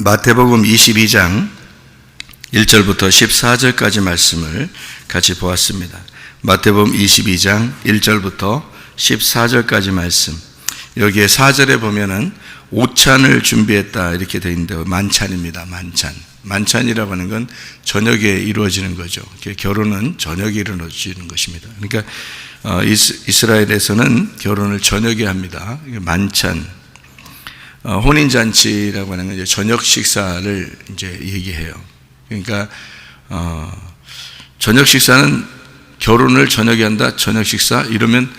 마태복음 22장 1절부터 14절까지 말씀을 같이 보았습니다. 마태복음 22장 1절부터 14절까지 말씀. 여기에 4절에 보면은 오찬을 준비했다 이렇게 되어 있는데 만찬입니다. 만찬이라고 하는 건 저녁에 이루어지는 거죠. 결혼은 저녁에 이루어지는 것입니다. 그러니까 이스라엘에서는 결혼을 저녁에 합니다. 만찬. 혼인잔치라고 하는 건 이제 저녁 식사를 이제 얘기해요. 그러니까, 저녁 식사는 결혼을 저녁에 한다, 저녁 식사, 이러면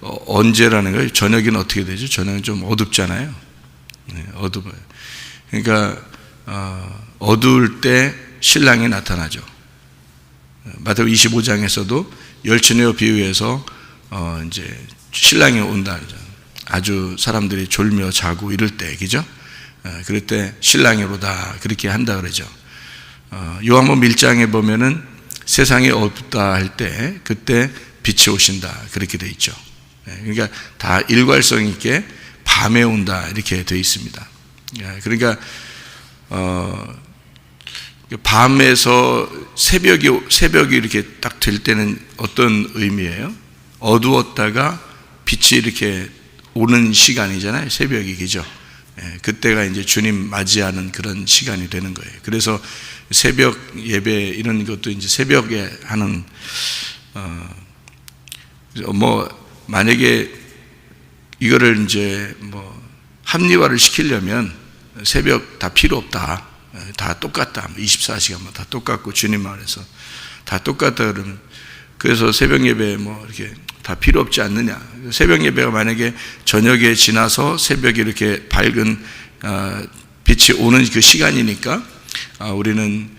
언제라는 거예요? 저녁에는 어떻게 되죠? 저녁은 좀 어둡잖아요. 네, 어두워요. 그러니까, 어두울 때 신랑이 나타나죠. 마태복음 25장에서도 열처녀 비유에서, 이제 신랑이 온다 그러죠. 아주 사람들이 졸며 자고 이럴 때, 그죠? 그럴 때 신랑이 오다 그렇게 한다 그러죠. 요한복음 1장에 보면은 세상이 어둡다 할 때 그때 빛이 오신다 그렇게 돼 있죠. 그러니까 다 일괄성 있게 밤에 온다 이렇게 돼 있습니다. 그러니까 밤에서 새벽이 이렇게 딱 될 때는 어떤 의미예요? 어두웠다가 빛이 이렇게 오는 시간이잖아요. 새벽이, 그죠? 그때가 이제 주님 맞이하는 그런 시간이 되는 거예요. 그래서 새벽 예배 이런 것도 이제 새벽에 하는, 만약에 이거를 이제 합리화를 시키려면 새벽 다 필요 없다. 다 똑같다. 24시간 다 똑같고 주님 안에서 다 똑같다 그러면 그래서 새벽 예배 이렇게 다 필요 없지 않느냐. 새벽 예배가 만약에 저녁에 지나서 새벽에 이렇게 밝은 빛이 오는 그 시간이니까 우리는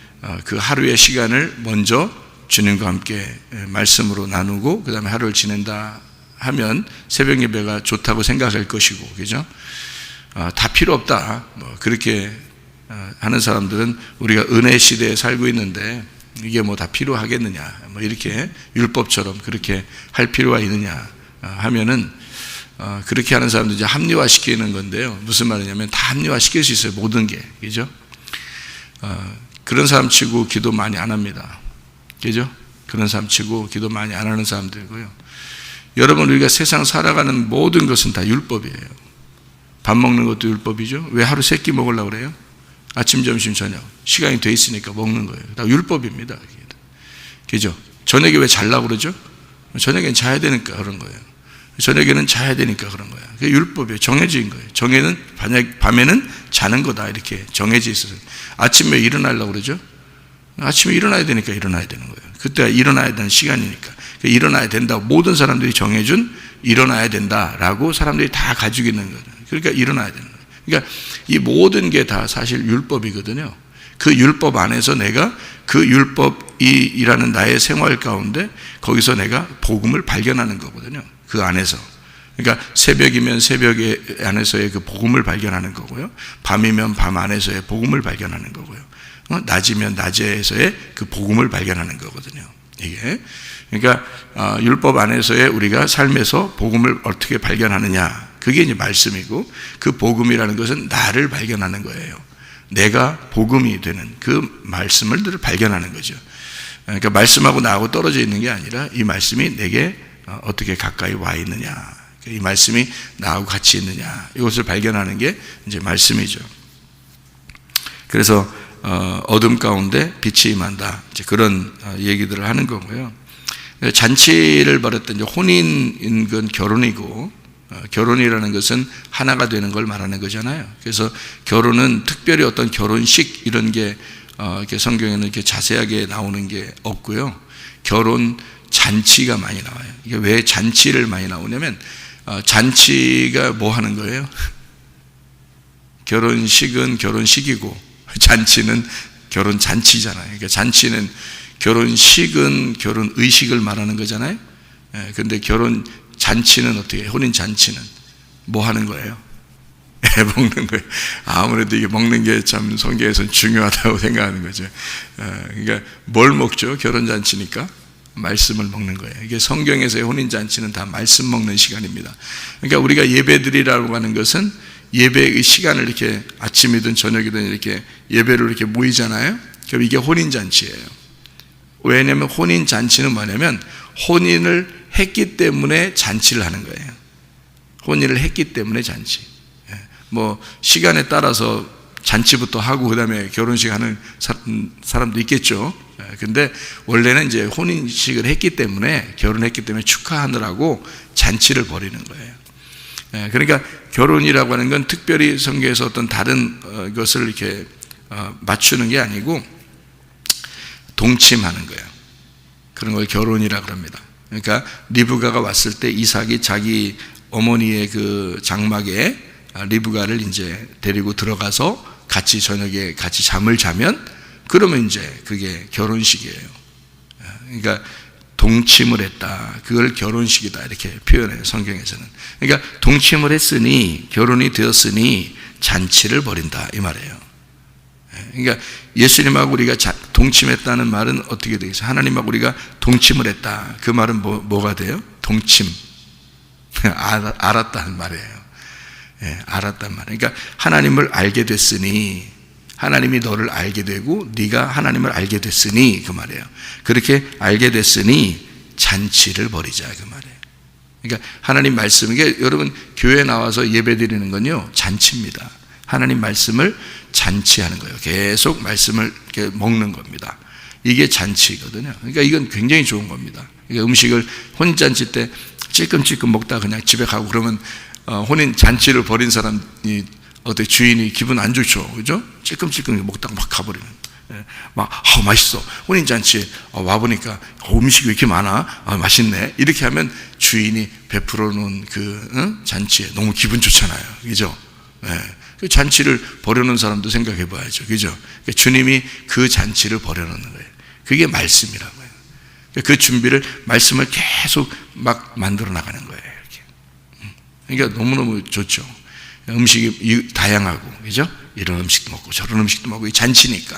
그 하루의 시간을 먼저 주님과 함께 말씀으로 나누고 그 다음에 하루를 지낸다 하면 새벽 예배가 좋다고 생각할 것이고, 그죠? 다 필요 없다. 그렇게 하는 사람들은 우리가 은혜 시대에 살고 있는데 이게 다 필요하겠느냐, 이렇게 율법처럼 그렇게 할 필요가 있느냐 하면은, 그렇게 하는 사람들 이제 합리화 시키는 건데요. 무슨 말이냐면 다 합리화 시킬 수 있어요. 모든 게. 그죠? 그런 사람 치고 기도 많이 안 합니다. 그죠? 그런 사람 치고 기도 많이 안 하는 사람들이고요. 여러분, 우리가 세상 살아가는 모든 것은 다 율법이에요. 밥 먹는 것도 율법이죠. 왜 하루 3끼 먹으려고 그래요? 아침, 점심, 저녁. 시간이 돼 있으니까 먹는 거예요. 다 율법입니다. 그죠? 저녁에 왜 자려고 그러죠? 저녁엔 자야 되니까 그런 거예요. 저녁에는 자야 되니까 그런 거예요. 그게 율법이에요. 정해진 거예요. 밤에는 자는 거다. 이렇게 정해져 있어서. 아침에 일어나려고 그러죠? 아침에 일어나야 되니까 일어나야 되는 거예요. 그때가 일어나야 되는 시간이니까. 일어나야 된다고 모든 사람들이 정해준 일어나야 된다라고 사람들이 다 가지고 있는 거예요. 그러니까 일어나야 되는 거예요. 그러니까 이 모든 게 다 사실 율법이거든요. 그 율법 안에서 내가 그 율법이라는 나의 생활 가운데 거기서 내가 복음을 발견하는 거거든요. 그 안에서. 그러니까 새벽이면 새벽 안에서의 그 복음을 발견하는 거고요. 밤이면 밤 안에서의 복음을 발견하는 거고요. 낮이면 낮에서의 그 복음을 발견하는 거거든요. 이게. 그러니까 율법 안에서의 우리가 삶에서 복음을 어떻게 발견하느냐. 그게 이제 말씀이고 그 복음이라는 것은 나를 발견하는 거예요. 내가 복음이 되는 그 말씀을 발견하는 거죠. 그러니까 말씀하고 나하고 떨어져 있는 게 아니라 이 말씀이 내게 어떻게 가까이 와 있느냐, 이 말씀이 나하고 같이 있느냐, 이것을 발견하는 게 이제 말씀이죠. 그래서 어둠 가운데 빛이 임한다, 이제 그런 얘기들을 하는 거고요. 잔치를 벌였던 이제 혼인인 건 결혼이고, 결혼이라는 것은 하나가 되는 걸 말하는 거잖아요. 그래서 결혼은 특별히 어떤 결혼식 이런 게 이렇게 성경에는 이렇게 자세하게 나오는 게 없고요. 결혼 잔치가 많이 나와요. 이게 왜 잔치를 많이 나오냐면 잔치가 뭐 하는 거예요? 결혼식은 결혼식이고 잔치는 결혼 잔치잖아요. 그러니까 잔치는 결혼식은 결혼 의식을 말하는 거잖아요. 그런데 결혼 잔치는 어떻게 해요? 혼인 잔치는 뭐 하는 거예요? 먹는 거예요. 아무래도 이게 먹는 게 참 성경에서는 중요하다고 생각하는 거죠. 그러니까 뭘 먹죠? 결혼 잔치니까 말씀을 먹는 거예요. 이게 성경에서의 혼인 잔치는 다 말씀 먹는 시간입니다. 그러니까 우리가 예배드리라고 하는 것은 예배의 시간을 이렇게 아침이든 저녁이든 이렇게 예배로 이렇게 모이잖아요. 그럼 이게 혼인잔치예요. 왜냐하면 혼인잔치는 뭐냐면 혼인을 했기 때문에 잔치를 하는 거예요. 혼인을 했기 때문에 잔치. 뭐 시간에 따라서 잔치부터 하고 그 다음에 결혼식 하는 사람도 있겠죠. 근데 원래는 이제 혼인식을 했기 때문에, 결혼했기 때문에 축하하느라고 잔치를 벌이는 거예요. 그러니까 결혼이라고 하는 건 특별히 성경에서 어떤 다른 것을 이렇게 맞추는 게 아니고 동침하는 거예요. 그런 걸 결혼이라고 합니다. 그러니까 리브가가 왔을 때 이삭이 자기 어머니의 그 장막에 리브가를 이제 데리고 들어가서 같이 저녁에 같이 잠을 자면, 그러면 이제 그게 결혼식이에요. 그러니까 동침을 했다, 그걸 결혼식이다 이렇게 표현해요, 성경에서는. 그러니까 동침을 했으니, 결혼이 되었으니 잔치를 벌인다 이 말이에요. 그러니까 예수님하고 우리가 동침했다는 말은 어떻게 되겠어요? 하나님하고 우리가 동침을 했다, 그 말은 뭐가 돼요? 동침. 알았다는 말이에요. 알았단 말이에요. 그러니까 하나님을 알게 됐으니, 하나님이 너를 알게 되고 네가 하나님을 알게 됐으니 그 말이에요. 그렇게 알게 됐으니 잔치를 벌이자 그 말이에요. 그러니까 하나님 말씀, 이게 여러분 교회 나와서 예배 드리는 건요 잔치입니다. 하나님 말씀을 잔치하는 거예요. 계속 말씀을 이렇게 먹는 겁니다. 이게 잔치거든요. 그러니까 이건 굉장히 좋은 겁니다. 그러니까 음식을 혼인잔치 때 찔끔찔끔 먹다 그냥 집에 가고 그러면 혼인 잔치를 벌인 사람이 어때, 주인이 기분 안 좋죠, 그죠? 찔끔찔끔 먹다가 막 가버리는, 막 맛있어, 혼인잔치에 와보니까 음식이 왜 이렇게 많아, 맛있네, 이렇게 하면 주인이 베풀어 놓은 그 잔치에 너무 기분 좋잖아요, 그죠? 그 잔치를 벌여놓은 사람도 생각해 봐야죠, 그죠? 그러니까 주님이 그 잔치를 벌여놓는 거예요. 그게 말씀이라고 해요. 그 준비를, 말씀을 계속 막 만들어 나가는 거예요, 이렇게. 그러니까 너무너무 좋죠. 음식이 다양하고, 그죠? 이런 음식도 먹고 저런 음식도 먹고, 이 잔치니까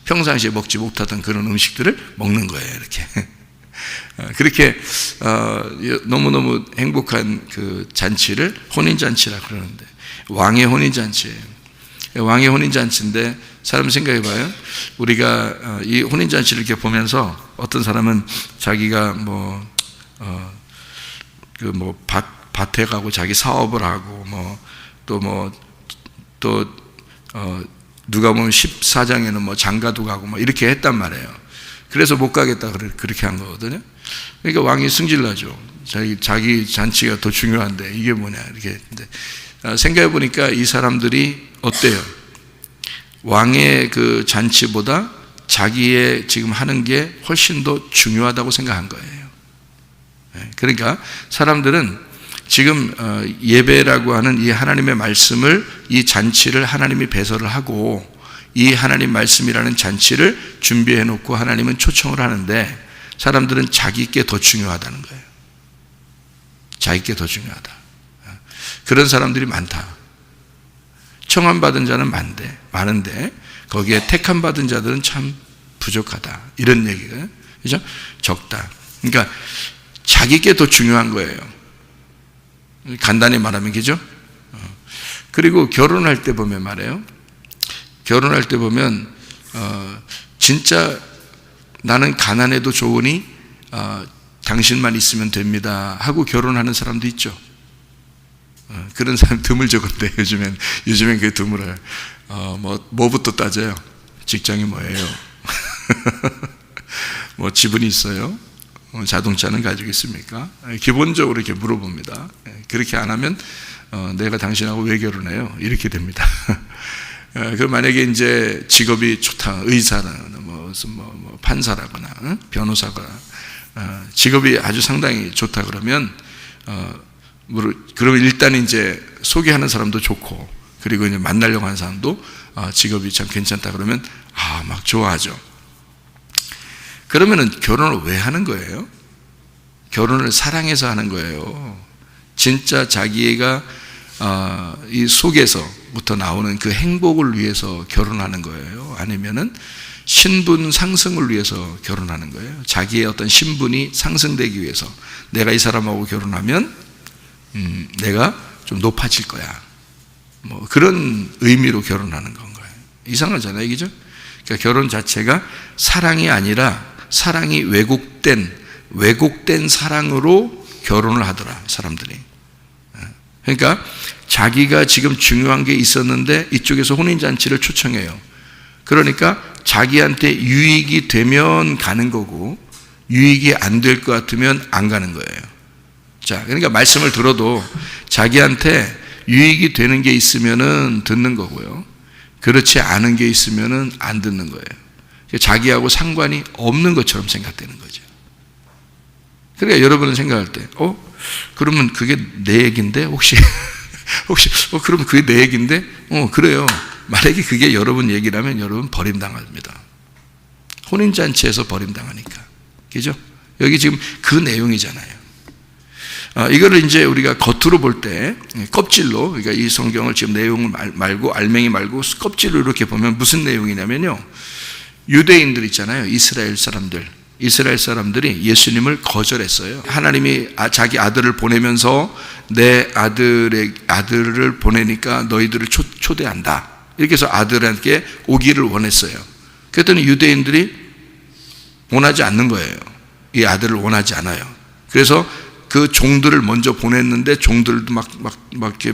평상시에 먹지 못하던 그런 음식들을 먹는 거예요, 이렇게. 그렇게 너무너무 행복한 그 잔치를 혼인잔치라고 그러는데, 왕의 혼인잔치예요. 왕의 혼인잔치인데, 사람 생각해 봐요. 우리가 이 혼인잔치를 이렇게 보면서 어떤 사람은 자기가 밭에 가고 자기 사업을 하고 누가 보면 14장에는 장가도 가고 이렇게 했단 말이에요. 그래서 못 가겠다 그렇게 한 거거든요. 그러니까 왕이 승질나죠. 자기 잔치가 더 중요한데 이게 뭐냐 이렇게. 생각해 보니까 이 사람들이 어때요? 왕의 그 잔치보다 자기의 지금 하는 게 훨씬 더 중요하다고 생각한 거예요. 그러니까 사람들은 지금 예배라고 하는 이 하나님의 말씀을, 이 잔치를 하나님이 배설을 하고 이 하나님 말씀이라는 잔치를 준비해 놓고 하나님은 초청을 하는데, 사람들은 자기께 더 중요하다는 거예요. 자기께 더 중요하다. 그런 사람들이 많다. 청함받은 자는 많은데 거기에 택함받은 자들은 참 부족하다, 이런 얘기가, 그죠? 적다. 그러니까 자기께 더 중요한 거예요. 간단히 말하면, 그죠? 그리고 결혼할 때 보면 말이에요. 결혼할 때 보면 진짜 나는 가난해도 좋으니 당신만 있으면 됩니다 하고 결혼하는 사람도 있죠. 그런 사람 드물적인데 요즘엔 그게 드물어요. 뭐부터 따져요? 직장이 뭐예요? 지분이 있어요? 자동차는 가지고 있습니까? 기본적으로 이렇게 물어봅니다. 그렇게 안 하면 내가 당신하고 왜 결혼해요? 이렇게 됩니다. 그럼 만약에 이제 직업이 좋다, 의사라거나 판사라거나 변호사거나 직업이 아주 상당히 좋다 그러면 그러면 일단 이제 소개하는 사람도 좋고, 그리고 이제 만나려고 하는 사람도 직업이 참 괜찮다 그러면 막 좋아하죠. 그러면은 결혼을 왜 하는 거예요? 결혼을 사랑해서 하는 거예요. 진짜 자기가 이 속에서부터 나오는 그 행복을 위해서 결혼하는 거예요? 아니면은 신분 상승을 위해서 결혼하는 거예요? 자기의 어떤 신분이 상승되기 위해서, 내가 이 사람하고 결혼하면 내가 좀 높아질 거야, 뭐 그런 의미로 결혼하는 건가요? 이상하잖아요, 그죠? 그러니까 결혼 자체가 사랑이 아니라 사랑이 왜곡된 사랑으로 결혼을 하더라, 사람들이. 그러니까 자기가 지금 중요한 게 있었는데 이쪽에서 혼인잔치를 초청해요. 그러니까 자기한테 유익이 되면 가는 거고 유익이 안 될 것 같으면 안 가는 거예요. 자, 그러니까 말씀을 들어도 자기한테 유익이 되는 게 있으면은 듣는 거고요. 그렇지 않은 게 있으면은 안 듣는 거예요. 자기하고 상관이 없는 것처럼 생각되는 거죠. 그러니까 여러분은 생각할 때, 그러면 그게 내 얘기인데 혹시 그러면 그게 내 얘기인데, 그래요. 만약에 그게 여러분 얘기라면 여러분 버림당합니다. 혼인잔치에서 버림당하니까. 그죠? 여기 지금 그 내용이잖아요. 이거를 이제 우리가 겉으로 볼 때, 껍질로, 그러니까 이 성경을 지금 내용을 말고, 알맹이 말고, 껍질로 이렇게 보면 무슨 내용이냐면요. 유대인들 있잖아요. 이스라엘 사람들이 예수님을 거절했어요. 하나님이 자기 아들을 보내면서 내 아들을 보내니까 너희들을 초대한다. 이렇게 해서 아들에게 오기를 원했어요. 그랬더니 유대인들이 원하지 않는 거예요. 이 아들을 원하지 않아요. 그래서 그 종들을 먼저 보냈는데 종들도 막 이렇게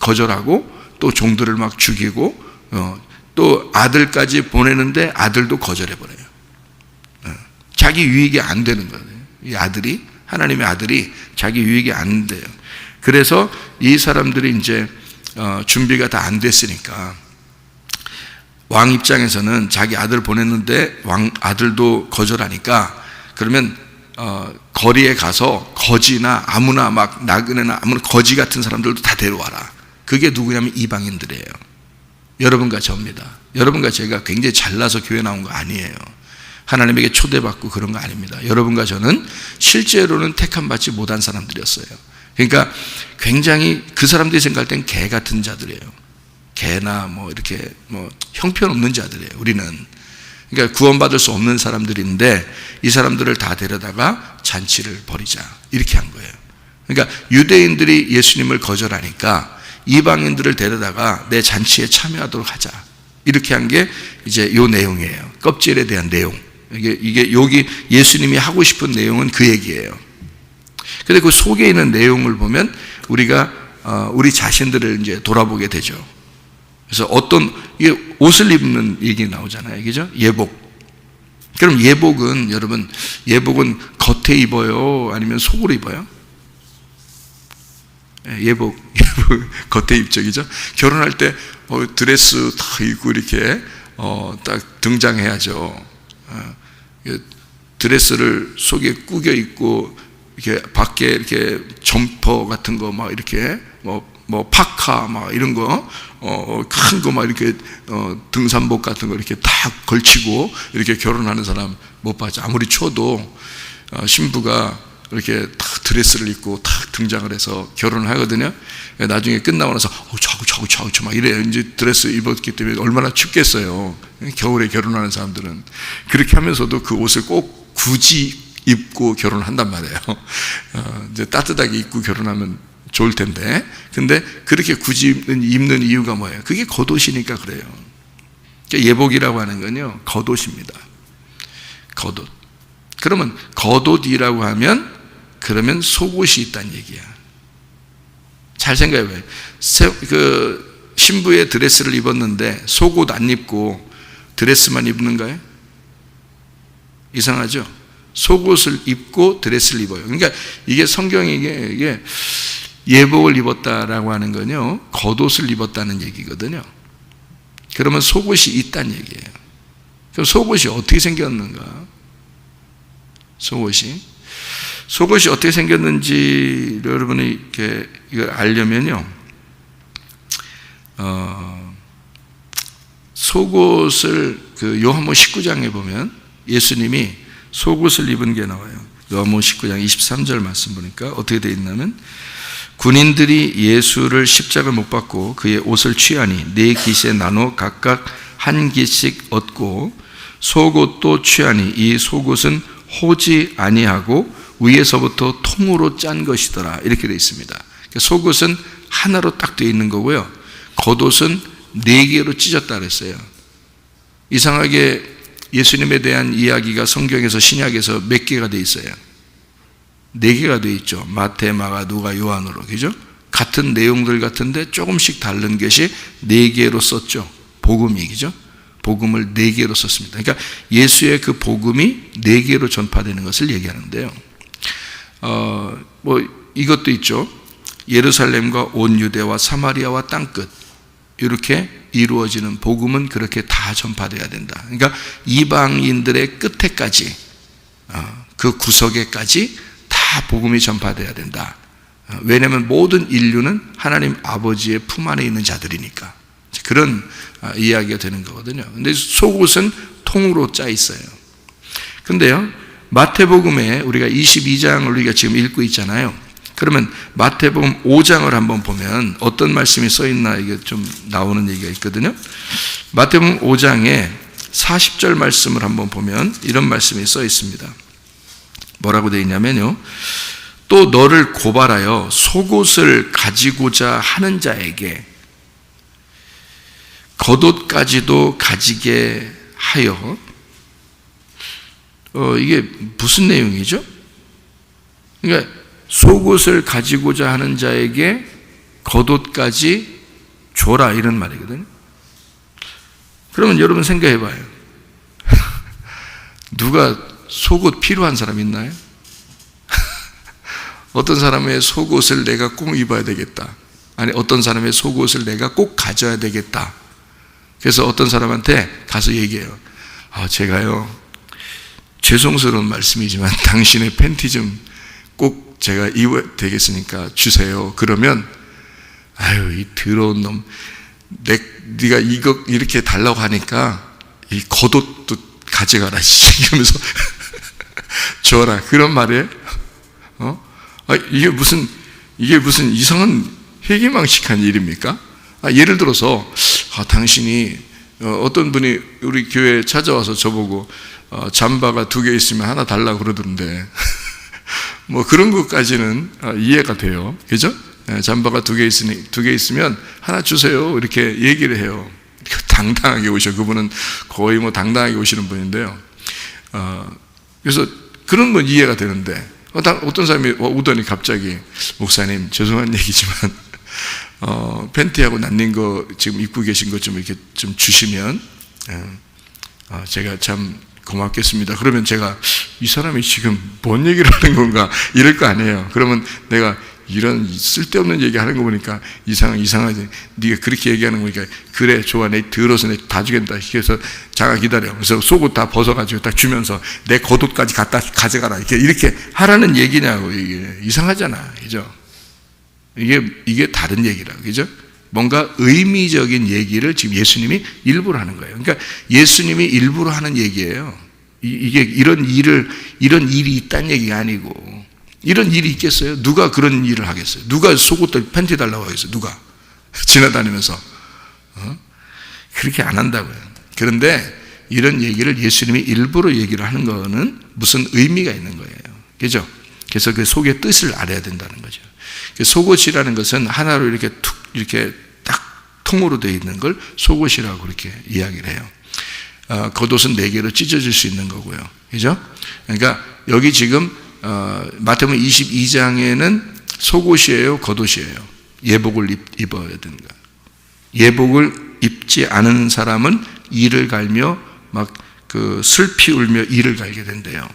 거절하고 또 종들을 막 죽이고 또 아들까지 보내는데 아들도 거절해버려요. 자기 유익이 안 되는 거예요. 이 아들이, 하나님의 아들이 자기 유익이 안 돼요. 그래서 이 사람들이 이제 준비가 다 안 됐으니까 왕 입장에서는 자기 아들 보냈는데 아들도 거절하니까 그러면 거리에 가서 거지나 아무나 막 나그네나 아무나 거지 같은 사람들도 다 데려와라. 그게 누구냐면 이방인들이에요. 여러분과 저입니다. 여러분과 제가 굉장히 잘나서 교회 나온 거 아니에요. 하나님에게 초대받고 그런 거 아닙니다. 여러분과 저는 실제로는 택함받지 못한 사람들이었어요. 그러니까 굉장히 그 사람들이 생각할 땐 개 같은 자들이에요. 개나 뭐 이렇게 뭐 형편없는 자들이에요. 우리는. 그러니까 구원받을 수 없는 사람들인데 이 사람들을 다 데려다가 잔치를 벌이자. 이렇게 한 거예요. 그러니까 유대인들이 예수님을 거절하니까 이방인들을 데려다가 내 잔치에 참여하도록 하자. 이렇게 한 게 이제 요 내용이에요. 껍질에 대한 내용. 이게 여기 예수님이 하고 싶은 내용은 그 얘기예요. 근데 그 속에 있는 내용을 보면 우리가 우리 자신들을 이제 돌아보게 되죠. 그래서 이게 옷을 입는 얘기 나오잖아요. 그죠? 예복. 그럼 예복은 여러분, 예복은 겉에 입어요? 아니면 속으로 입어요? 예복 겉에 입죠. 그죠? 결혼할 때 드레스 다 입고 이렇게 딱 등장해야죠. 드레스를 속에 꾸겨 입고 이렇게 밖에 이렇게 점퍼 같은 거 막 이렇게 뭐 파카 막 이런 거 큰 거 막 이렇게 등산복 같은 거 이렇게 다 걸치고 이렇게 결혼하는 사람 못 봤죠. 아무리 추워도 신부가 이렇게 탁 드레스를 입고 탁 등장을 해서 결혼을 하거든요. 나중에 끝나고 나서 자고 막 이래. 이제 드레스 입었기 때문에 얼마나 춥겠어요. 겨울에 결혼하는 사람들은 그렇게 하면서도 그 옷을 꼭 굳이 입고 결혼을 한단 말이에요. 이제 따뜻하게 입고 결혼하면 좋을 텐데, 근데 그렇게 굳이 입는 이유가 뭐예요? 그게 겉옷이니까 그래요. 예복이라고 하는 건요, 겉옷입니다. 겉옷. 그러면 겉옷이라고 하면 그러면 속옷이 있다는 얘기야. 잘 생각해봐요. 그 신부의 드레스를 입었는데 속옷 안 입고 드레스만 입는가요? 이상하죠? 속옷을 입고 드레스를 입어요. 그러니까 이게 성경이 이게 예복을 입었다라고 하는 건요, 겉옷을 입었다는 얘기거든요. 그러면 속옷이 있다는 얘기예요. 그럼 속옷이 어떻게 생겼는가? 속옷이 어떻게 생겼는지 여러분이 이렇게 이걸 알려면요, 속옷을 그 요한복음 19장에 보면 예수님이 속옷을 입은 게 나와요. 요한복음 19장 23절 말씀 보니까 어떻게 되어 있냐면, 군인들이 예수를 십자가 못 박고 그의 옷을 취하니 네 깃에 나눠 각각 한 깃씩 얻고 속옷도 취하니 이 속옷은 호지 아니하고 위에서부터 통으로 짠 것이더라. 이렇게 되어 있습니다. 속옷은 하나로 딱 되어 있는 거고요. 겉옷은 4개로 찢었다 그랬어요. 이상하게 예수님에 대한 이야기가 성경에서 신약에서 몇 개가 돼 있어요? 4개가 돼 있죠. 마태, 마가, 누가, 요한으로. 그죠? 같은 내용들 같은데 조금씩 다른 것이 4개로 썼죠. 복음이. 그죠? 복음을 4개로 썼습니다. 그러니까 예수의 그 복음이 4개로 전파되는 것을 얘기하는데요. 이것도 있죠. 예루살렘과 온 유대와 사마리아와 땅끝, 이렇게 이루어지는 복음은 그렇게 다 전파되어야 된다. 그러니까 이방인들의 끝에까지, 그 구석에까지 다 복음이 전파되어야 된다. 왜냐하면 모든 인류는 하나님 아버지의 품 안에 있는 자들이니까. 그런 이야기가 되는 거거든요. 근데 속옷은 통으로 짜 있어요. 근데요, 마태복음에 우리가 22장을 우리가 지금 읽고 있잖아요. 그러면 마태복음 5장을 한번 보면 어떤 말씀이 써 있나 이게 좀 나오는 얘기가 있거든요. 마태복음 5장에 40절 말씀을 한번 보면 이런 말씀이 써 있습니다. 뭐라고 되어 있냐면요. 또 너를 고발하여 속옷을 가지고자 하는 자에게 겉옷까지도 가지게 하여, 이게 무슨 내용이죠? 그러니까 속옷을 가지고자 하는 자에게 겉옷까지 줘라, 이런 말이거든요. 그러면 여러분 생각해 봐요. 누가 속옷 필요한 사람 있나요? 어떤 사람의 속옷을 내가 꼭 입어야 되겠다. 아니, 어떤 사람의 속옷을 내가 꼭 가져야 되겠다. 그래서 어떤 사람한테 가서 얘기해요. 제가요, 죄송스러운 말씀이지만 당신의 팬티 좀 꼭 제가 입어야 되겠으니까 주세요. 그러면 아유, 이 더러운 놈, 네가 이거 이렇게 달라고 하니까 이 겉옷도 가져가라 이러면서 줘라, 그런 말이에요. 이게 무슨 이상한 회계망식한 일입니까? 예를 들어서 당신이 어떤 분이 우리 교회에 찾아와서 저보고 잠바가 2개 있으면 하나 달라고 그러던데 뭐 그런 것까지는 이해가 돼요. 그죠? 잠바가 2개 있으면 하나 주세요, 이렇게 얘기를 해요. 당당하게 오셔. 그분은 거의 뭐 당당하게 오시는 분인데요. 그래서 그런 건 이해가 되는데, 어떤 사람이 오더니 갑자기, 목사님 죄송한 얘기지만 팬티하고 난린 거 지금 입고 계신 것 좀 이렇게 좀 주시면 제가 참 고맙겠습니다. 그러면 제가 이 사람이 지금 뭔 얘기를 하는 건가 이럴 거 아니에요. 그러면 내가 이런 쓸데없는 얘기 하는 거 보니까 이상하지. 네가 그렇게 얘기하는 거 보니까 그래, 좋아, 내 들어서 내 다 주겠다. 그래서 잠깐 기다려. 그래서 속옷 다 벗어가지고 딱 주면서 내 겉옷까지 갖다 가져가라. 이렇게 하라는 얘기냐고. 이게 이상하잖아, 그죠? 이게 다른 얘기라, 그죠? 뭔가 의미적인 얘기를 지금 예수님이 일부러 하는 거예요. 그러니까 예수님이 일부러 하는 얘기예요. 이게 이런 일이 있다는 얘기가 아니고, 이런 일이 있겠어요? 누가 그런 일을 하겠어요? 누가 속옷 팬티 달라고 하겠어요? 누가? 지나다니면서. 그렇게 안 한다고요. 그런데 이런 얘기를 예수님이 일부러 얘기를 하는 거는 무슨 의미가 있는 거예요. 그죠? 그래서 그 속의 뜻을 알아야 된다는 거죠. 속옷이라는 것은 하나로 이렇게 딱 통으로 되어 있는 걸 속옷이라고 그렇게 이야기를 해요. 겉옷은 4개로 찢어질 수 있는 거고요. 그죠? 그러니까 여기 지금 마태복음 22장에는 속옷이에요, 겉옷이에요? 예복을 입어야 되는가? 예복을 입지 않은 사람은 이를 갈며 막 슬피 울며 이를 갈게 된대요.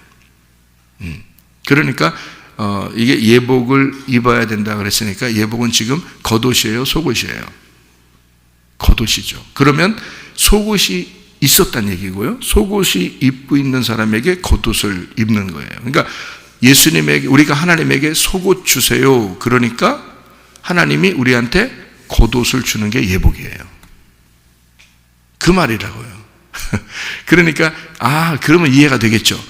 그러니까 이게 예복을 입어야 된다 그랬으니까 예복은 지금 겉옷이에요, 속옷이에요? 겉옷이죠. 그러면 속옷이 있었다는 얘기고요. 속옷이 입고 있는 사람에게 겉옷을 입는 거예요. 그러니까 예수님에게, 우리가 하나님에게 속옷 주세요. 그러니까 하나님이 우리한테 겉옷을 주는 게 예복이에요. 그 말이라고요. 그러니까 그러면 이해가 되겠죠.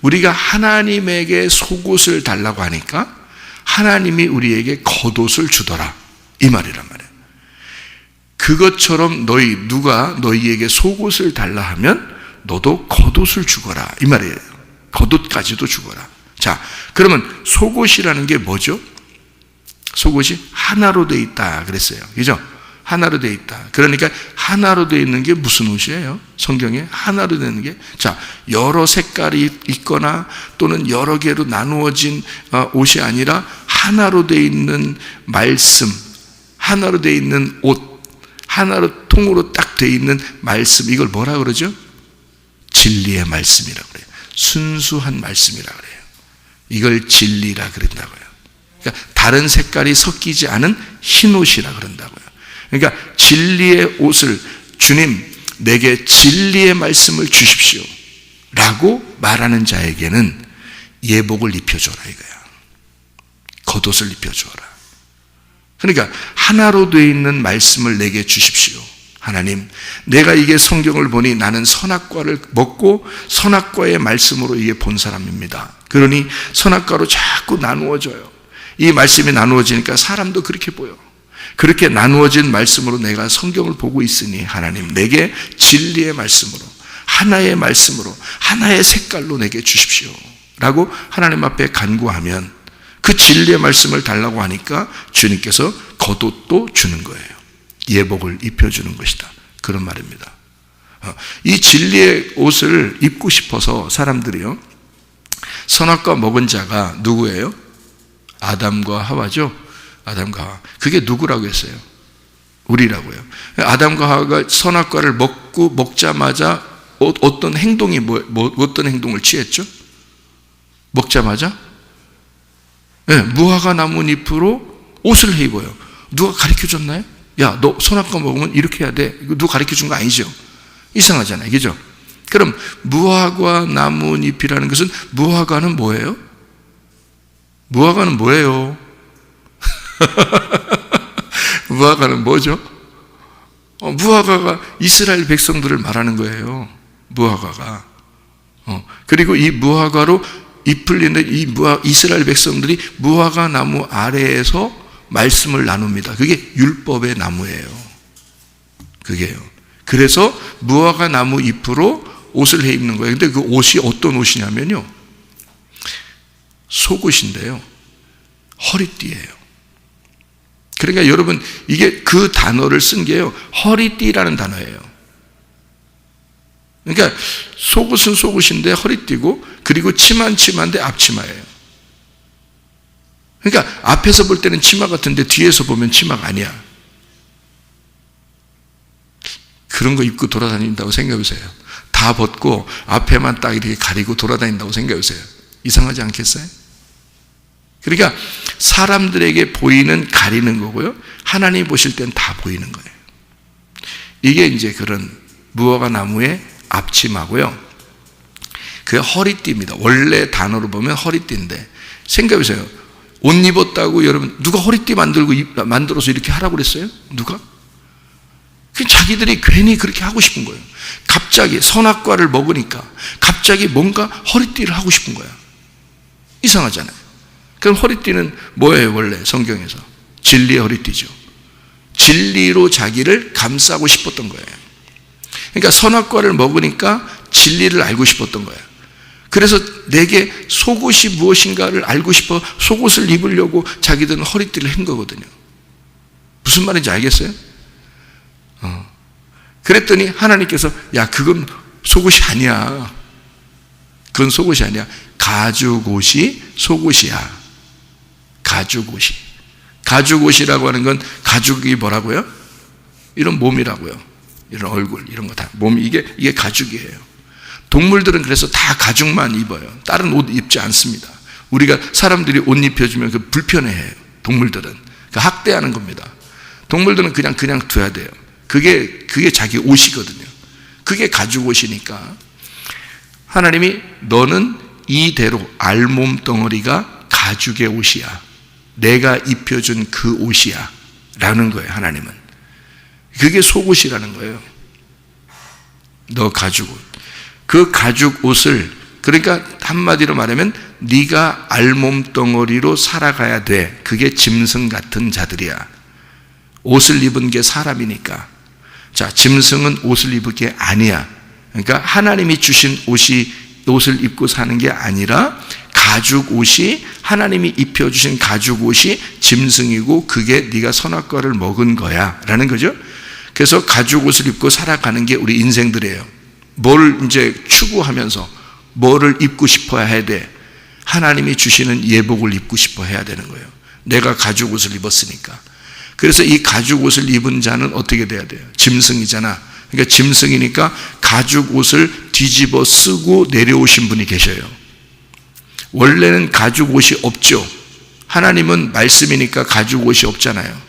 우리가 하나님에게 속옷을 달라고 하니까 하나님이 우리에게 겉옷을 주더라, 이 말이란 말이에요. 그것처럼 누가 너희에게 속옷을 달라 하면 너도 겉옷을 주거라, 이 말이에요. 겉옷까지도 주거라. 자, 그러면 속옷이라는 게 뭐죠? 속옷이 하나로 되어 있다 그랬어요. 그죠? 하나로 되어 있다. 그러니까 하나로 되어 있는 게 무슨 옷이에요? 성경에 하나로 되어 있는 게, 자, 여러 색깔이 있거나 또는 여러 개로 나누어진 옷이 아니라 하나로 되어 있는 말씀, 하나로 되어 있는 옷, 하나로 통으로 딱 되어 있는 말씀, 이걸 뭐라 그러죠? 진리의 말씀이라고 그래요. 순수한 말씀이라고 그래요. 이걸 진리라 그런다고요. 그러니까 다른 색깔이 섞이지 않은 흰 옷이라 그런다고요. 그러니까 진리의 옷을, 주님 내게 진리의 말씀을 주십시오 라고 말하는 자에게는 예복을 입혀줘라 이거야. 겉옷을 입혀줘라. 그러니까 하나로 되어 있는 말씀을 내게 주십시오. 하나님, 내가 이게 성경을 보니 나는 선악과를 먹고 선악과의 말씀으로 이게 본 사람입니다. 그러니 선악과로 자꾸 나누어져요. 이 말씀이 나누어지니까 사람도 그렇게 보여. 그렇게 나누어진 말씀으로 내가 성경을 보고 있으니 하나님, 내게 진리의 말씀으로, 하나의 말씀으로, 하나의 색깔로 내게 주십시오 라고 하나님 앞에 간구하면 그 진리의 말씀을 달라고 하니까 주님께서 겉옷도 주는 거예요. 예복을 입혀주는 것이다, 그런 말입니다. 이 진리의 옷을 입고 싶어서 사람들이요, 선악과 먹은 자가 누구예요? 아담과 하와죠. 아담과 하와. 그게 누구라고 했어요? 우리라고요. 아담과 하와가 선악과를 먹자마자 어떤 행동이 어떤 행동을 취했죠? 먹자마자 무화과 나뭇잎으로 옷을 해 입어요. 누가 가르쳐 줬나요? 야, 너 선악과 먹으면 이렇게 해야 돼. 이거 누가 가르쳐 준 거 아니죠? 이상하잖아요. 그죠? 그럼 무화과 나뭇잎이라는 것은, 무화과는 뭐예요? 무화과는 뭐예요? 무화과는 뭐죠? 무화과가 이스라엘 백성들을 말하는 거예요. 무화과가. 그리고 이 무화과로 잎을 내는 이스라엘 백성들이 무화과 나무 아래에서 말씀을 나눕니다. 그게 율법의 나무예요. 그게요. 그래서 무화과 나무 잎으로 옷을 해 입는 거예요. 근데 그 옷이 어떤 옷이냐면요, 속옷인데요, 허리띠예요. 그러니까 여러분, 이게 그 단어를 쓴 게요, 허리띠라는 단어예요. 그러니까 속옷은 속옷인데 허리띠고, 그리고 치마는 치마인데 앞치마예요. 그러니까 앞에서 볼 때는 치마 같은데 뒤에서 보면 치마가 아니야. 그런 거 입고 돌아다닌다고 생각해보세요. 다 벗고 앞에만 딱 이렇게 가리고 돌아다닌다고 생각해보세요. 이상하지 않겠어요? 그러니까 사람들에게 보이는 가리는 거고요, 하나님 보실 땐 다 보이는 거예요. 이게 이제 그런 무화과 나무의 앞치마고요, 그 허리띠입니다. 원래 단어로 보면 허리띠인데, 생각해보세요. 옷 입었다고 여러분, 누가 허리띠 만들어서 이렇게 하라고 그랬어요? 누가? 자기들이 괜히 그렇게 하고 싶은 거예요. 갑자기 선악과를 먹으니까 갑자기 뭔가 허리띠를 하고 싶은 거야. 이상하잖아요. 그럼 허리띠는 뭐예요? 원래 성경에서 진리의 허리띠죠. 진리로 자기를 감싸고 싶었던 거예요. 그러니까 선악과를 먹으니까 진리를 알고 싶었던 거예요. 그래서 내게 속옷이 무엇인가를 알고 싶어 속옷을 입으려고 자기들은 허리띠를 한 거거든요. 무슨 말인지 알겠어요? 그랬더니 하나님께서, 야, 그건 속옷이 아니야. 그건 속옷이 아니야. 가죽옷이 속옷이야. 가죽옷이. 가죽옷이라고 하는 건, 가죽이 뭐라고요? 이런 몸이라고요. 이런 얼굴, 이런 거 다. 몸이, 이게 가죽이에요. 동물들은 그래서 다 가죽만 입어요. 다른 옷 입지 않습니다. 우리가 사람들이 옷 입혀주면 그 불편해해요. 동물들은. 그 학대하는 겁니다. 동물들은 그냥 둬야 돼요. 그게 자기 옷이거든요. 그게 가죽 옷이니까 하나님이, 너는 이대로 알몸 덩어리가 가죽의 옷이야. 내가 입혀준 그 옷이야 라는 거예요. 하나님은. 그게 속옷이라는 거예요. 너 가죽 옷. 그 가죽 옷을, 그러니까 한마디로 말하면 네가 알몸 덩어리로 살아가야 돼. 그게 짐승 같은 자들이야. 옷을 입은 게 사람이니까. 자, 짐승은 옷을 입을 게 아니야. 그러니까 하나님이 주신 옷을 입고 사는 게 아니라 가죽 옷이 하나님이 입혀주신 가죽 옷이 짐승이고 그게 네가 선악과를 먹은 거야 라는 거죠. 그래서 가죽 옷을 입고 살아가는 게 우리 인생들이에요. 뭘 이제 추구하면서 뭐를 입고 싶어야 해야 돼? 하나님이 주시는 예복을 입고 싶어 해야 되는 거예요. 내가 가죽 옷을 입었으니까. 그래서 이 가죽 옷을 입은 자는 어떻게 돼야 돼요? 짐승이잖아. 그러니까 짐승이니까 가죽 옷을 뒤집어 쓰고 내려오신 분이 계셔요. 원래는 가죽 옷이 없죠. 하나님은 말씀이니까 가죽 옷이 없잖아요.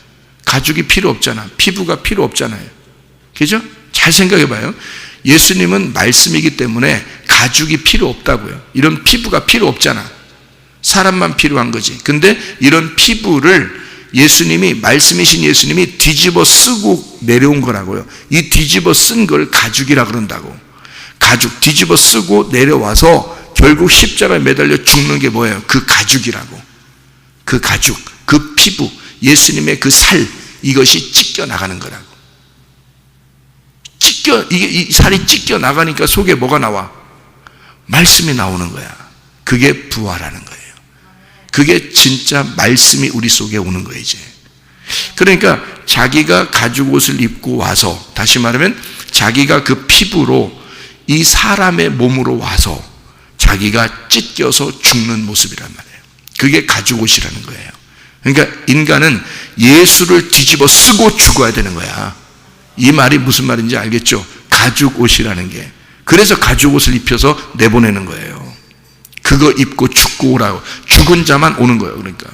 가죽이 필요 없잖아. 피부가 필요 없잖아요. 그죠? 잘 생각해 봐요. 예수님은 말씀이기 때문에 가죽이 필요 없다고요. 이런 피부가 필요 없잖아. 사람만 필요한 거지. 근데 이런 피부를 예수님이, 말씀이신 예수님이 뒤집어 쓰고 내려온 거라고요. 이 뒤집어 쓴 걸 가죽이라 그런다고. 가죽 뒤집어 쓰고 내려와서 결국 십자가에 매달려 죽는 게 뭐예요? 그 가죽이라고. 그 가죽, 그 피부, 예수님의 그 살, 이것이 찢겨 나가는 거라고. 이 살이 찢겨 나가니까 속에 뭐가 나와? 말씀이 나오는 거야. 그게 부활하는 거예요. 그게 진짜 말씀이 우리 속에 오는 거예요, 이제. 그러니까 자기가 가죽 옷을 입고 와서, 다시 말하면 자기가 그 피부로 이 사람의 몸으로 와서 자기가 찢겨서 죽는 모습이란 말이에요. 그게 가죽 옷이라는 거예요. 그러니까 인간은 예수를 뒤집어 쓰고 죽어야 되는 거야. 이 말이 무슨 말인지 알겠죠? 가죽 옷이라는 게. 그래서 가죽 옷을 입혀서 내보내는 거예요. 그거 입고 죽고 오라고. 죽은 자만 오는 거예요. 그러니까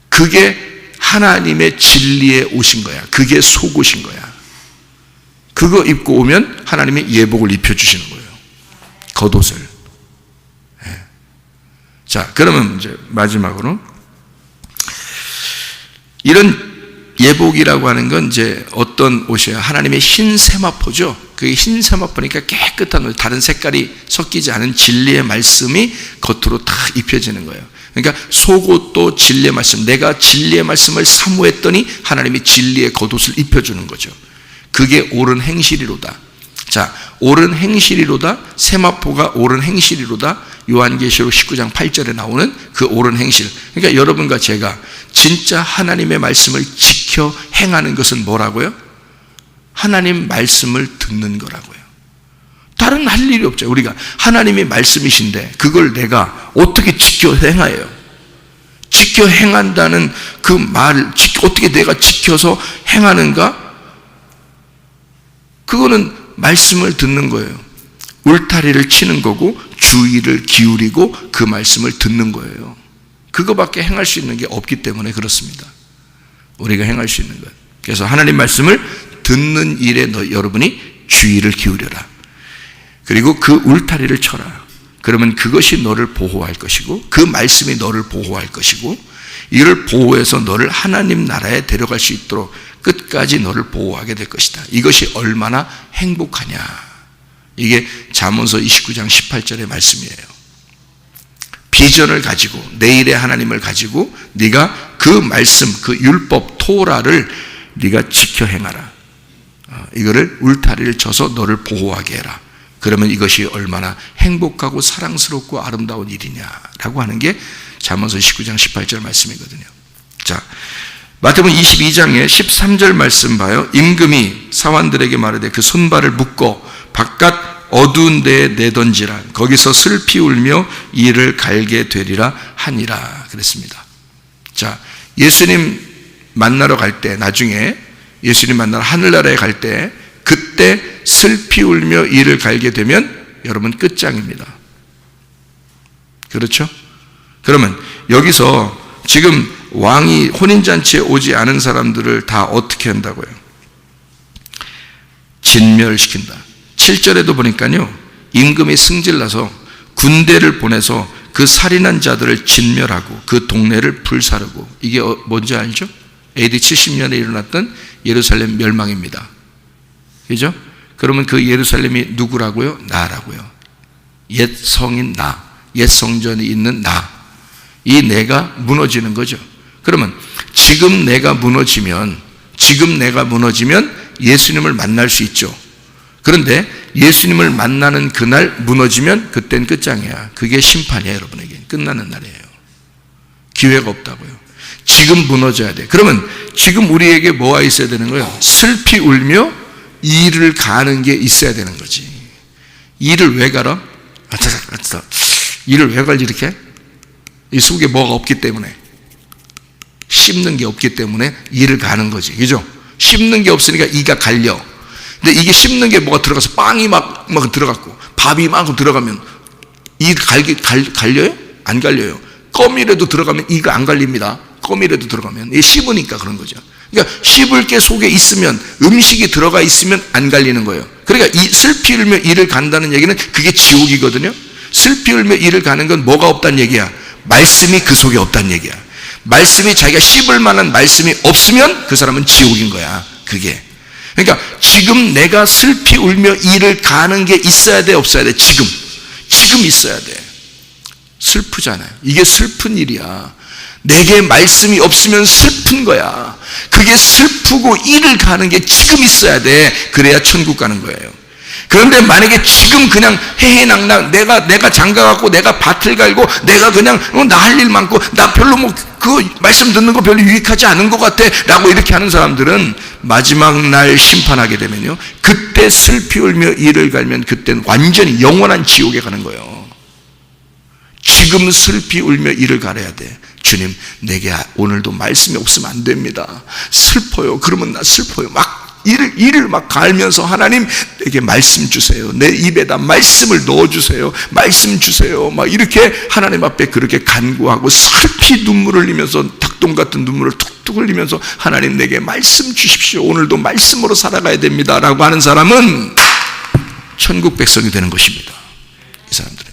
그게 하나님의 진리에 오신 거야. 그게 속옷인 거야. 그거 입고 오면 하나님이 예복을 입혀주시는 거예요. 겉옷을. 네. 자, 그러면 이제 마지막으로 이런 예복이라고 하는 건 이제 어떤 옷이에요? 하나님의 흰 세마포죠. 그게 흰 세마포니까 깨끗한 옷, 다른 색깔이 섞이지 않은 진리의 말씀이 겉으로 다 입혀지는 거예요. 그러니까 속옷도 진리의 말씀, 내가 진리의 말씀을 사모했더니 하나님이 진리의 겉옷을 입혀주는 거죠. 그게 옳은 행실이로다. 자, 옳은 행실이로다. 세마포가 옳은 행실이로다. 요한계시록 19장 8절에 나오는 그 옳은 행실. 그러니까 여러분과 제가 진짜 하나님의 말씀을 지켜 행하는 것은 뭐라고요? 하나님 말씀을 듣는 거라고요. 다른 할 일이 없죠. 우리가 하나님이 말씀이신데 그걸 내가 어떻게 지켜 행해요? 지켜 행한다는 그 말을 어떻게 내가 지켜서 행하는가? 그거는 말씀을 듣는 거예요. 울타리를 치는 거고 주의를 기울이고 그 말씀을 듣는 거예요. 그거밖에 행할 수 있는 게 없기 때문에 그렇습니다. 우리가 행할 수 있는 것. 그래서 하나님 말씀을 듣는 일에 여러분이 주의를 기울여라. 그리고 그 울타리를 쳐라. 그러면 그것이 너를 보호할 것이고 그 말씀이 너를 보호할 것이고 이를 보호해서 너를 하나님 나라에 데려갈 수 있도록 끝까지 너를 보호하게 될 것이다. 이것이 얼마나 행복하냐. 이게 잠언서 29장 18절의 말씀이에요. 비전을 가지고 내일의 하나님을 가지고 네가 그 말씀, 그 율법 토라를 네가 지켜 행하라. 이거를 울타리를 쳐서 너를 보호하게 해라. 그러면 이것이 얼마나 행복하고 사랑스럽고 아름다운 일이냐라고 하는 게 잠언서 19장 18절 말씀이거든요. 자, 마태복음 22장에 13절 말씀 봐요. 임금이 사환들에게 말하되 그 손발을 묶어 바깥 어두운 데에 내던지라. 거기서 슬피 울며 이를 갈게 되리라 하니라 그랬습니다. 자, 예수님 만나러 갈 때, 나중에 예수님 만나러 하늘나라에 갈 때 그때 슬피 울며 이를 갈게 되면 여러분 끝장입니다. 그렇죠? 그러면 여기서 지금 왕이 혼인잔치에 오지 않은 사람들을 다 어떻게 한다고요? 진멸시킨다. 7절에도 보니까요, 임금이 승질나서 군대를 보내서 그 살인한 자들을 진멸하고 그 동네를 불사르고. 이게 뭔지 알죠? AD 70년에 일어났던 예루살렘 멸망입니다. 그죠? 그러면 그 예루살렘이 누구라고요? 나라고요. 옛 성인 나, 옛 성전이 있는 나. 이 내가 무너지는 거죠. 그러면 지금 내가 무너지면 예수님을 만날 수 있죠. 그런데 예수님을 만나는 그날 무너지면 그땐 끝장이야. 그게 심판이야. 여러분에게 끝나는 날이에요. 기회가 없다고요. 지금 무너져야 돼. 그러면 지금 우리에게 뭐가 있어야 되는 거예요? 슬피 울며 이를 가는 게 있어야 되는 거지. 이를 왜 갈아? 이를 왜 갈지 이렇게? 이 속에 뭐가 없기 때문에, 씹는 게 없기 때문에 이를 가는 거지. 그죠? 씹는 게 없으니까 이가 갈려. 근데 이게 씹는 게 뭐가 들어가서 빵이 막 들어갔고 밥이 막 들어가면 이 갈려요? 안 갈려요. 껌이라도 들어가면 이가 안 갈립니다. 껌이라도 들어가면. 이게 씹으니까 그런 거죠. 그러니까 씹을 게 속에 있으면, 음식이 들어가 있으면 안 갈리는 거예요. 그러니까 이 슬피 울며 이를 간다는 얘기는 그게 지옥이거든요. 슬피 울며 이를 가는 건 뭐가 없다는 얘기야? 말씀이 그 속에 없다는 얘기야. 말씀이, 자기가 씹을 만한 말씀이 없으면 그 사람은 지옥인 거야. 그게. 그러니까 지금 내가 슬피 울며 이를 가는 게 있어야 돼, 없어야 돼? 지금 있어야 돼. 슬프잖아요. 이게 슬픈 일이야. 내게 말씀이 없으면 슬픈 거야. 그게 슬프고 이를 가는 게 지금 있어야 돼. 그래야 천국 가는 거예요. 그런데 만약에 지금 그냥 해해낭낭 내가 장가갖고 내가 밭을 갈고 내가 그냥 나 할 일 많고 나 별로 그 말씀 듣는 거 별로 유익하지 않은 것 같아 라고 이렇게 하는 사람들은 마지막 날 심판하게 되면요, 그때 슬피 울며 이를 갈면 그때는 완전히 영원한 지옥에 가는 거예요. 지금 슬피 울며 이를 갈아야 돼. 주님, 내게 오늘도 말씀이 없으면 안 됩니다. 슬퍼요. 그러면 나 슬퍼요. 막 이를 막 갈면서 하나님 내게 말씀 주세요. 내 입에다 말씀을 넣어주세요. 말씀 주세요. 막 이렇게 하나님 앞에 그렇게 간구하고 슬피 눈물을 흘리면서 닭똥 같은 눈물을 툭툭 흘리면서 하나님 내게 말씀 주십시오. 오늘도 말씀으로 살아가야 됩니다. 라고 하는 사람은 천국 백성이 되는 것입니다. 이 사람들은.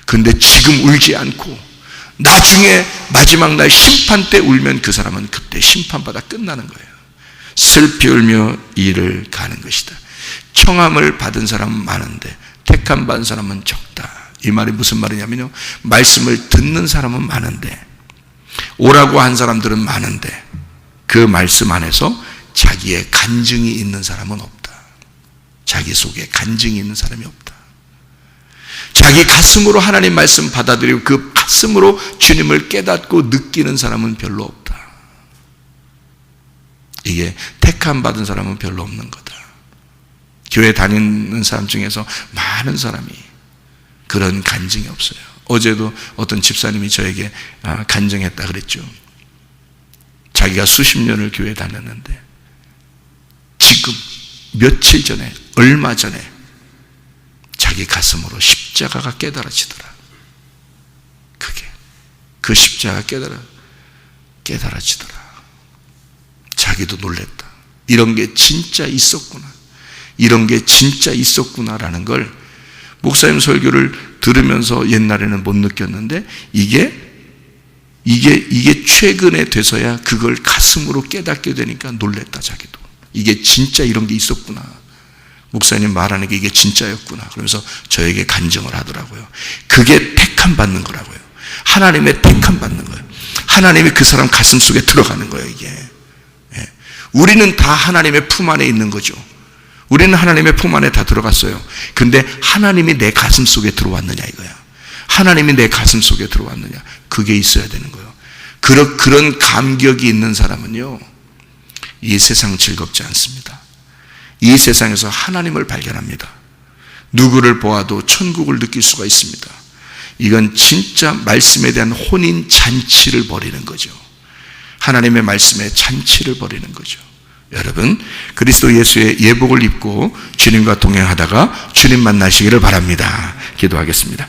근데 지금 울지 않고 나중에 마지막 날 심판 때 울면 그 사람은 그때 심판받아 끝나는 거예요. 슬피 울며 이를 가는 것이다. 청함을 받은 사람은 많은데 택함 받은 사람은 적다. 이 말이 무슨 말이냐면요, 말씀을 듣는 사람은 많은데 오라고 한 사람들은 많은데 그 말씀 안에서 자기의 간증이 있는 사람은 없다. 자기 속에 간증이 있는 사람이 없다. 자기 가슴으로 하나님 말씀 받아들이고 그 가슴으로 주님을 깨닫고 느끼는 사람은 별로 없다. 이게 택함 받은 사람은 별로 없는 거다. 교회 다니는 사람 중에서 많은 사람이 그런 간증이 없어요. 어제도 어떤 집사님이 저에게 간증했다 그랬죠. 자기가 수십 년을 교회 다녔는데 지금 며칠 전에, 얼마 전에 자기 가슴으로 십자가가 깨달아지더라. 그게 그 십자가 깨달아지더라. 자기도 놀랬다. 이런 게 진짜 있었구나. 이런 게 진짜 있었구나라는 걸 목사님 설교를 들으면서 옛날에는 못 느꼈는데 이게 최근에 돼서야 그걸 가슴으로 깨닫게 되니까 놀랬다. 자기도. 이게 진짜 이런 게 있었구나. 목사님 말하는 게 이게 진짜였구나. 그러면서 저에게 간증을 하더라고요. 그게 택함 받는 거라고요. 하나님의 택함 받는 거예요. 하나님이 그 사람 가슴 속에 들어가는 거예요. 이게. 우리는 다 하나님의 품 안에 있는 거죠. 우리는 하나님의 품 안에 다 들어갔어요. 근데 하나님이 내 가슴 속에 들어왔느냐 이거야. 하나님이 내 가슴 속에 들어왔느냐, 그게 있어야 되는 거예요. 그런 감격이 있는 사람은요, 이 세상 즐겁지 않습니다. 이 세상에서 하나님을 발견합니다. 누구를 보아도 천국을 느낄 수가 있습니다. 이건 진짜 말씀에 대한 혼인 잔치를 벌이는 거죠. 하나님의 말씀에 잔치를 벌이는 거죠. 여러분, 그리스도 예수의 예복을 입고 주님과 동행하다가 주님 만나시기를 바랍니다. 기도하겠습니다.